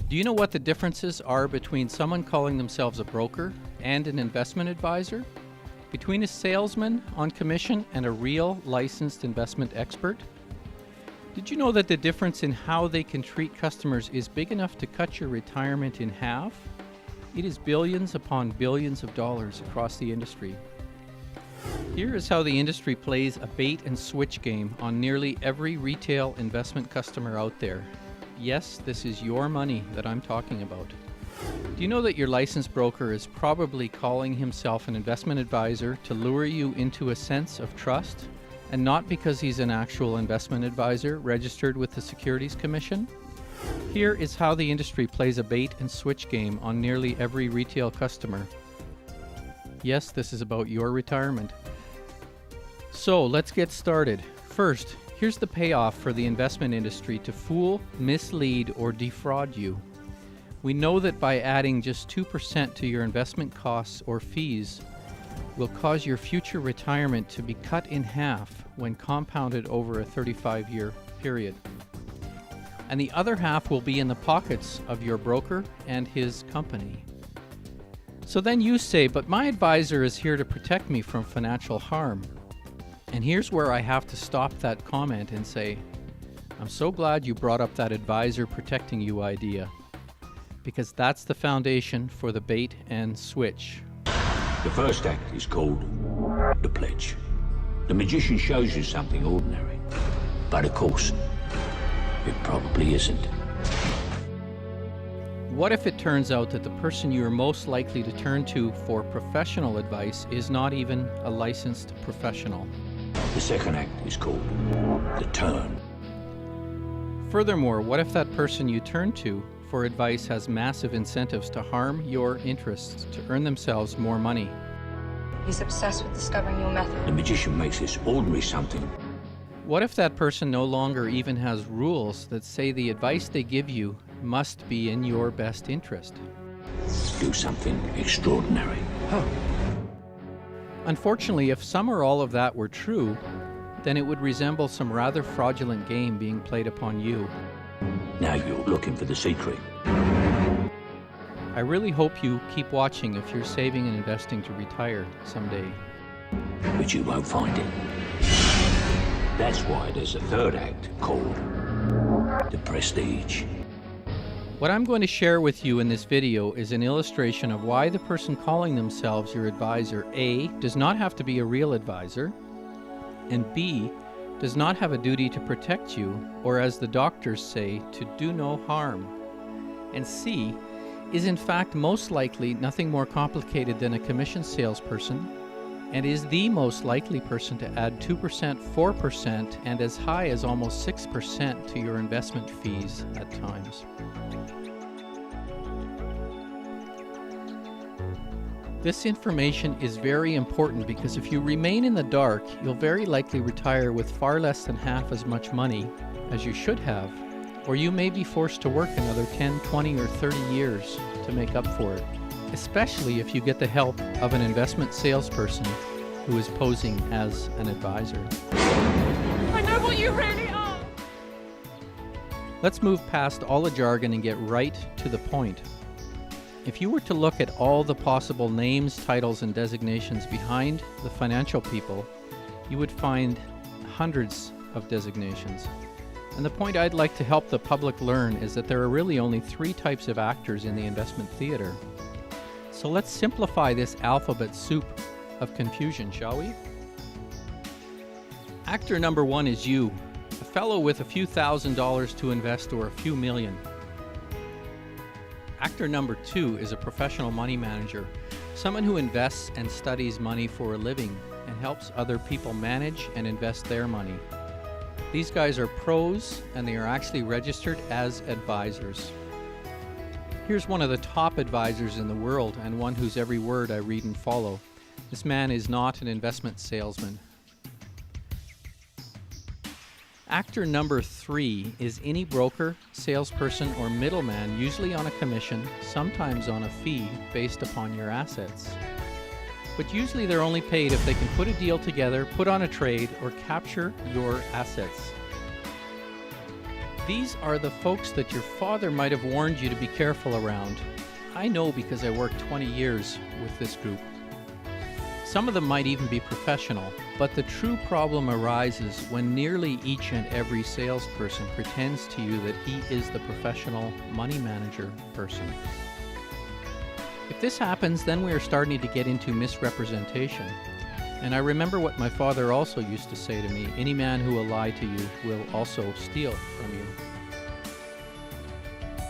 Do you know what the differences are between someone calling themselves a broker and an investment advisor? Between a salesman on commission and a real licensed investment expert? Did you know that the difference in how they can treat customers is big enough to cut your retirement in half? It is billions upon billions of dollars across the industry. Here is how the industry plays a bait and switch game on nearly every retail investment customer out there. Yes, this is your money that I'm talking about. Do you know that your licensed broker is probably calling himself an investment advisor to lure you into a sense of trust, and not because he's an actual investment advisor registered with the Securities Commission? Here is how the industry plays a bait and switch game on nearly every retail customer. Yes, this is about your retirement. So let's get started. First, here's the payoff for the investment industry to fool, mislead, or defraud you. We know that by adding just 2% to your investment costs or fees will cause your future retirement to be cut in half when compounded over a 35-year period. And the other half will be in the pockets of your broker and his company. So then you say, but my advisor is here to protect me from financial harm. And here's where I have to stop that comment and say, I'm so glad you brought up that advisor protecting you idea, because that's the foundation for the bait and switch. The first act is called the pledge. The magician shows you something ordinary, but of course, it probably isn't. What if it turns out that the person you are most likely to turn to for professional advice is not even a licensed professional? The second act is called the turn. Furthermore, what if that person you turn to for advice has massive incentives to harm your interests to earn themselves more money? He's obsessed with discovering your method. The magician makes this ordinary something. What if that person no longer even has rules that say the advice they give you must be in your best interest? Do something extraordinary. Unfortunately, if some or all of that were true, then it would resemble some rather fraudulent game being played upon you. Now you're looking for the secret. I really hope you keep watching if you're saving and investing to retire someday. But you won't find it. That's why there's a third act called the prestige. What I'm going to share with you in this video is an illustration of why the person calling themselves your advisor, A, does not have to be a real advisor, and B, does not have a duty to protect you, or as the doctors say, to do no harm, and C, is in fact most likely nothing more complicated than a commission salesperson, and is the most likely person to add 2%, 4%, and as high as almost 6% to your investment fees at times. This information is very important because if you remain in the dark, you'll very likely retire with far less than half as much money as you should have, or you may be forced to work another 10, 20, or 30 years to make up for it, especially if you get the help of an investment salesperson who is posing as an advisor. I know what you really are! Let's move past all the jargon and get right to the point. If you were to look at all the possible names, titles, and designations behind the financial people, you would find hundreds of designations. And the point I'd like to help the public learn is that there are really only 3 types of actors in the investment theater. So let's simplify this alphabet soup of confusion, shall we? Actor number 1 is you, a fellow with a few $1,000s to invest or a few million. Actor number 2 is a professional money manager, someone who invests and studies money for a living and helps other people manage and invest their money. These guys are pros and they are actually registered as advisors. Here's one of the top advisors in the world and one whose every word I read and follow. This man is not an investment salesman. Actor number 3 is any broker, salesperson, or middleman, usually on a commission, sometimes on a fee based upon your assets. But usually they're only paid if they can put a deal together, put on a trade, or capture your assets. These are the folks that your father might have warned you to be careful around. I know because I worked 20 years with this group. Some of them might even be professional, but the true problem arises when nearly each and every salesperson pretends to you that he is the professional money manager person. If this happens, then we are starting to get into misrepresentation. And I remember what my father also used to say to me, any man who will lie to you will also steal from you.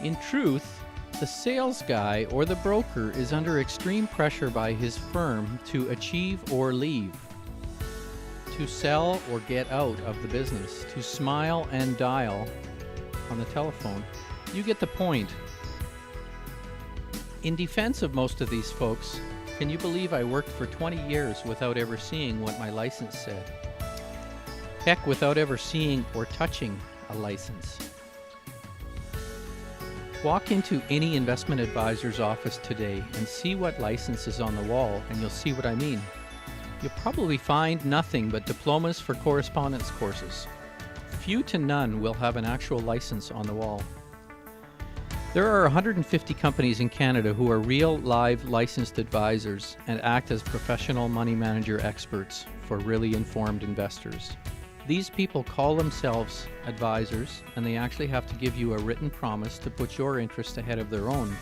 In truth, the sales guy or the broker is under extreme pressure by his firm to achieve or leave, to sell or get out of the business, to smile and dial on the telephone. You get the point. In defense of most of these folks, can you believe I worked for 20 years without ever seeing what my license said? Heck, without ever seeing or touching a license. Walk into any investment advisor's office today and see what license is on the wall, and you'll see what I mean. You'll probably find nothing but diplomas for correspondence courses. Few to none will have an actual license on the wall. There are 150 companies in Canada who are real, live, licensed advisors and act as professional money manager experts for really informed investors. These people call themselves advisors, and they actually have to give you a written promise to put your interest ahead of their own.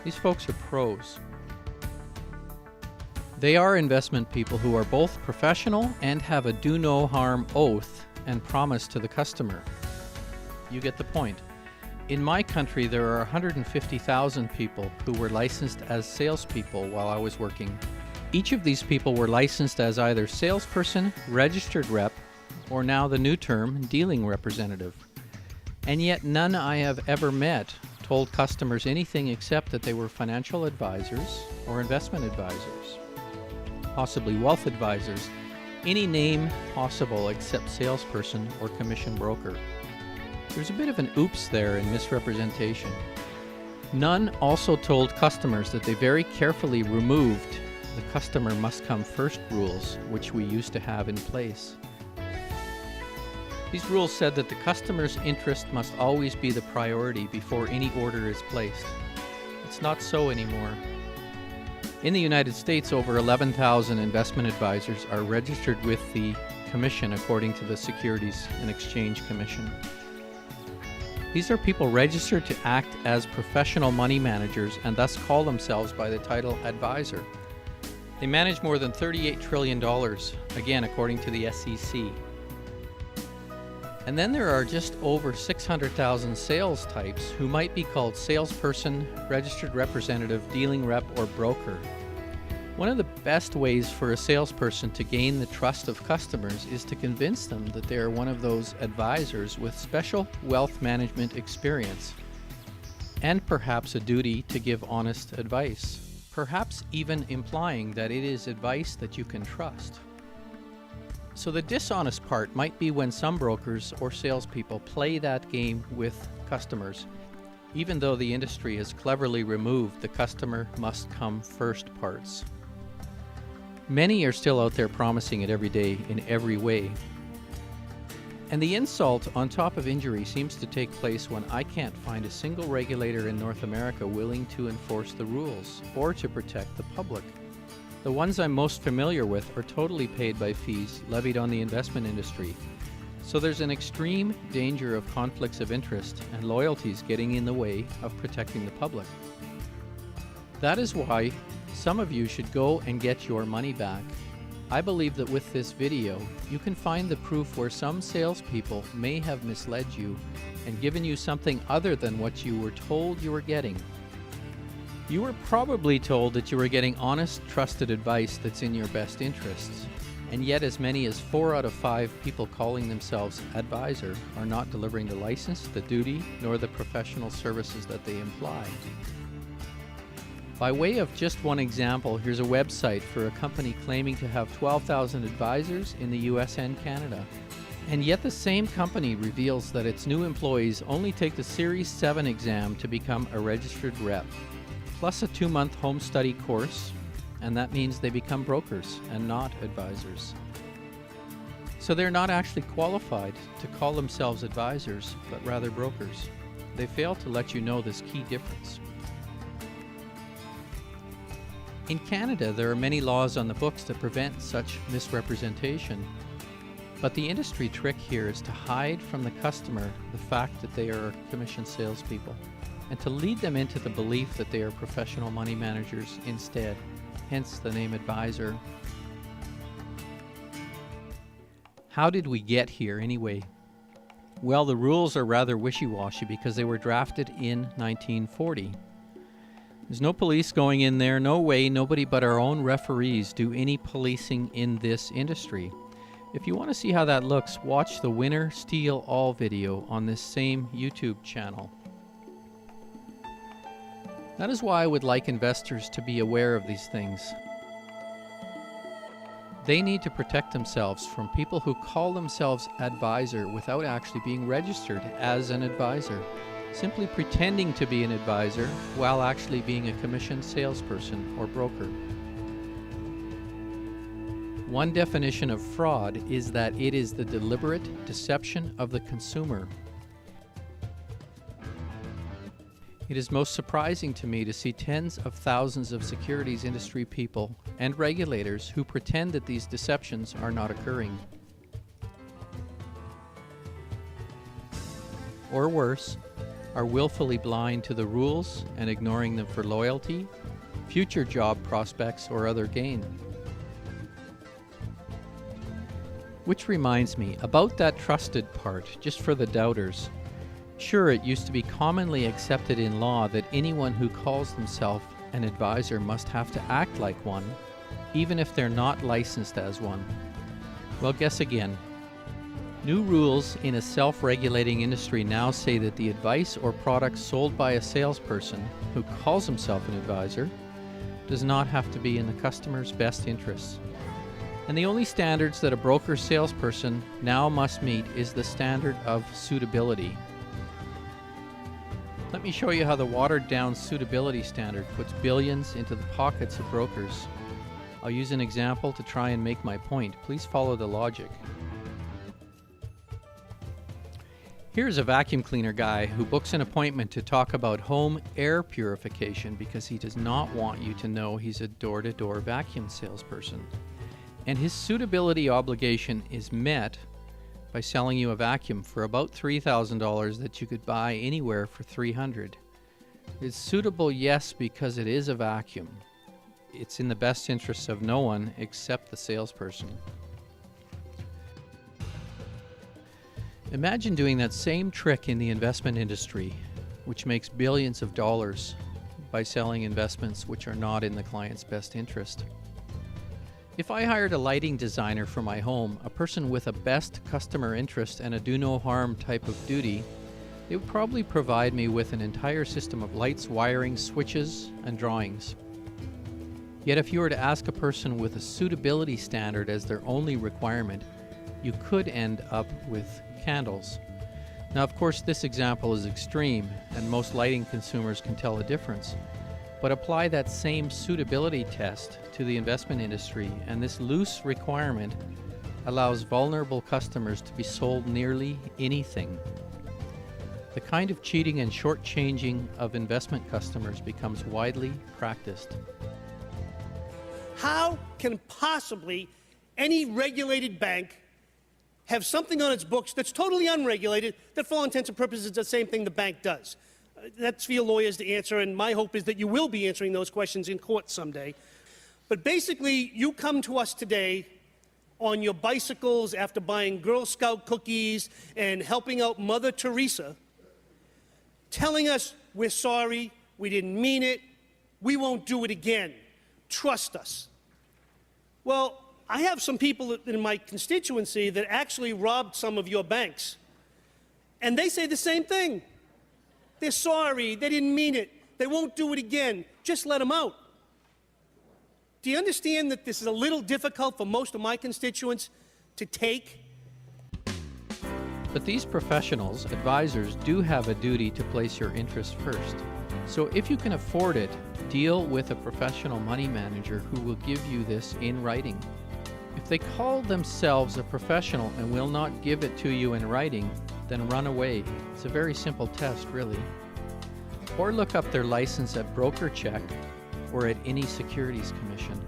These folks are pros. They are investment people who are both professional and have a do no harm oath and promise to the customer. You get the point. In my country, there are 150,000 people who were licensed as salespeople while I was working. Each of these people were licensed as either salesperson, registered rep, or now the new term, dealing representative. And yet none I have ever met told customers anything except that they were financial advisors or investment advisors, possibly wealth advisors, any name possible except salesperson or commission broker. There's a bit of an oops there in misrepresentation. None also told customers that they very carefully removed the customer must come first rules, which we used to have in place. These rules said that the customer's interest must always be the priority before any order is placed. It's not so anymore. In the United States, over 11,000 investment advisors are registered with the Commission according to the Securities and Exchange Commission. These are people registered to act as professional money managers and thus call themselves by the title advisor. They manage more than $38 trillion, again according to the SEC. And then there are just over 600,000 sales types who might be called salesperson, registered representative, dealing rep, or broker. One of the best ways for a salesperson to gain the trust of customers is to convince them that they are one of those advisors with special wealth management experience and perhaps a duty to give honest advice, perhaps even implying that it is advice that you can trust. So the dishonest part might be when some brokers or salespeople play that game with customers, even though the industry has cleverly removed the customer must come first parts. Many are still out there promising it every day in every way. And the insult on top of injury seems to take place when I can't find a single regulator in North America willing to enforce the rules or to protect the public. The ones I'm most familiar with are totally paid by fees levied on the investment industry. So there's an extreme danger of conflicts of interest and loyalties getting in the way of protecting the public. That is why some of you should go and get your money back. I believe that with this video, you can find the proof where some salespeople may have misled you and given you something other than what you were told you were getting. You were probably told that you were getting honest, trusted advice that's in your best interests, and yet as many as 4 out of 5 people calling themselves advisor are not delivering the license, the duty, nor the professional services that they imply. By way of just one example, here's a website for a company claiming to have 12,000 advisors in the US and Canada. And yet the same company reveals that its new employees only take the Series 7 exam to become a registered rep, plus a 2-month home study course, and that means they become brokers and not advisors. So they're not actually qualified to call themselves advisors, but rather brokers. They fail to let you know this key difference. In Canada, there are many laws on the books that prevent such misrepresentation. But the industry trick here is to hide from the customer the fact that they are commission salespeople, and to lead them into the belief that they are professional money managers instead, hence the name advisor. How did we get here anyway? Well, the rules are rather wishy-washy because they were drafted in 1940. There's no police going in there, no way, nobody but our own referees do any policing in this industry. If you want to see how that looks, watch the Winner Steal All video on this same YouTube channel. That is why I would like investors to be aware of these things. They need to protect themselves from people who call themselves advisor without actually being registered as an advisor, simply pretending to be an advisor while actually being a commissioned salesperson or broker. One definition of fraud is that it is the deliberate deception of the consumer. It is most surprising to me to see tens of thousands of securities industry people and regulators who pretend that these deceptions are not occurring. Or worse, are willfully blind to the rules and ignoring them for loyalty, future job prospects, or other gain. Which reminds me, about that trusted part, just for the doubters. Sure, it used to be commonly accepted in law that anyone who calls themselves an advisor must have to act like one, even if they're not licensed as one. Well, guess again. New rules in a self-regulating industry now say that the advice or product sold by a salesperson who calls himself an advisor does not have to be in the customer's best interests. And the only standards that a broker salesperson now must meet is the standard of suitability. Let me show you how the watered-down suitability standard puts billions into the pockets of brokers. I'll use an example to try and make my point. Please follow the logic. Here's a vacuum cleaner guy who books an appointment to talk about home air purification because he does not want you to know he's a door-to-door vacuum salesperson. And his suitability obligation is met by selling you a vacuum for about $3,000 that you could buy anywhere for $300. It's suitable, yes, because it is a vacuum. It's in the best interests of no one except the salesperson. Imagine doing that same trick in the investment industry, which makes billions of dollars by selling investments which are not in the client's best interest. If I hired a lighting designer for my home, a person with a best customer interest and a do-no-harm type of duty, they would probably provide me with an entire system of lights, wiring, switches, and drawings. Yet if you were to ask a person with a suitability standard as their only requirement, you could end up with candles. Now, of course, this example is extreme, and most lighting consumers can tell the difference. But apply that same suitability test to the investment industry, and this loose requirement allows vulnerable customers to be sold nearly anything. The kind of cheating and shortchanging of investment customers becomes widely practiced. How can possibly any regulated bank have something on its books that's totally unregulated, that for all intents and purposes is the same thing the bank does? That's for your lawyers to answer, and my hope is that you will be answering those questions in court someday. But basically, you come to us today on your bicycles after buying Girl Scout cookies and helping out Mother Teresa, telling us, we're sorry, we didn't mean it, we won't do it again, trust us. Well, I have some people in my constituency that actually robbed some of your banks, and they say the same thing. They're sorry, they didn't mean it, they won't do it again, just let them out. Do you understand that this is a little difficult for most of my constituents to take? But these professionals, advisors, do have a duty to place your interests first. So if you can afford it, deal with a professional money manager who will give you this in writing. If they call themselves a professional and will not give it to you in writing, then run away. It's a very simple test, really. Or look up their license at BrokerCheck or at any securities commission.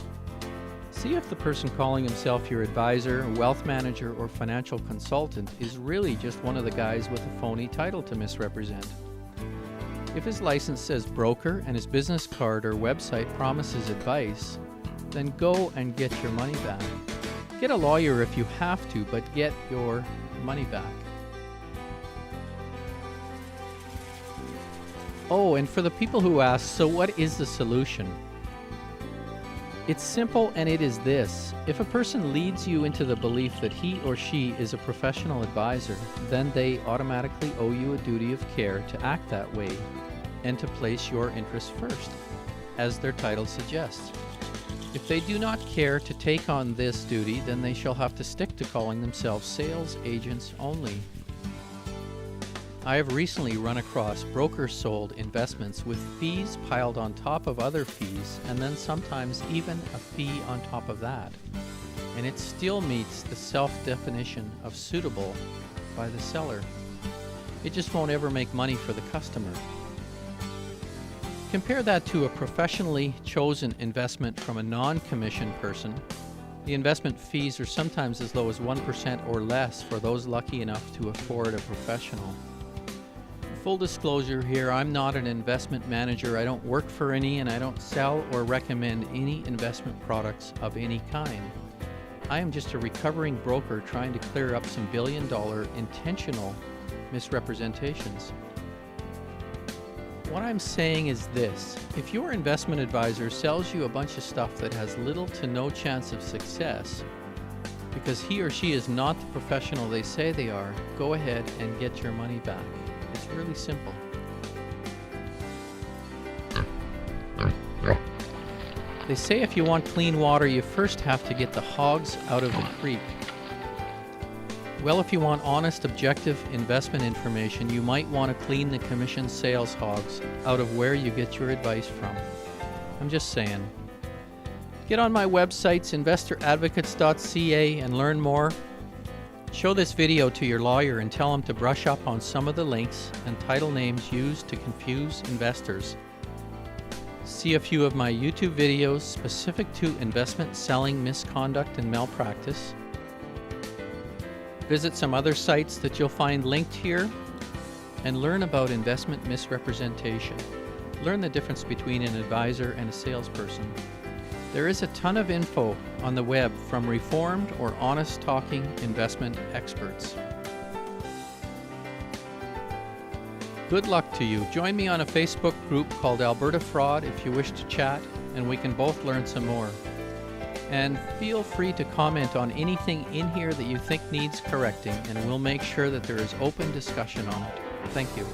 See if the person calling himself your advisor, wealth manager, or financial consultant is really just one of the guys with a phony title to misrepresent. If his license says broker and his business card or website promises advice, then go and get your money back. Get a lawyer if you have to, but get your money back. Oh, and for the people who ask, so what is the solution? It's simple, and it is this. If a person leads you into the belief that he or she is a professional advisor, then they automatically owe you a duty of care to act that way and to place your interests first, as their title suggests. If they do not care to take on this duty, then they shall have to stick to calling themselves sales agents only. I have recently run across broker-sold investments with fees piled on top of other fees, and then sometimes even a fee on top of that. And it still meets the self-definition of suitable by the seller. It just won't ever make money for the customer. Compare that to a professionally chosen investment from a non-commissioned person. The investment fees are sometimes as low as 1% or less for those lucky enough to afford a professional. Full disclosure here, I'm not an investment manager. I don't work for any, and I don't sell or recommend any investment products of any kind. I am just a recovering broker trying to clear up some billion-dollar intentional misrepresentations. What I'm saying is this: if your investment advisor sells you a bunch of stuff that has little to no chance of success because he or she is not the professional they say they are, go ahead and get your money back. It's really simple. They say if you want clean water, you first have to get the hogs out of the creek. Well, if you want honest, objective investment information, you might want to clean the commission sales hogs out of where you get your advice from. I'm just saying. Get on my websites, investoradvocates.ca, and learn more. Show this video to your lawyer and tell him to brush up on some of the links and title names used to confuse investors. See a few of my YouTube videos specific to investment selling misconduct and malpractice. Visit some other sites that you'll find linked here and learn about investment misrepresentation. Learn the difference between an advisor and a salesperson. There is a ton of info on the web from reformed or honest-talking investment experts. Good luck to you. Join me on a Facebook group called Alberta Fraud if you wish to chat, and we can both learn some more. And feel free to comment on anything in here that you think needs correcting, and we'll make sure that there is open discussion on it. Thank you.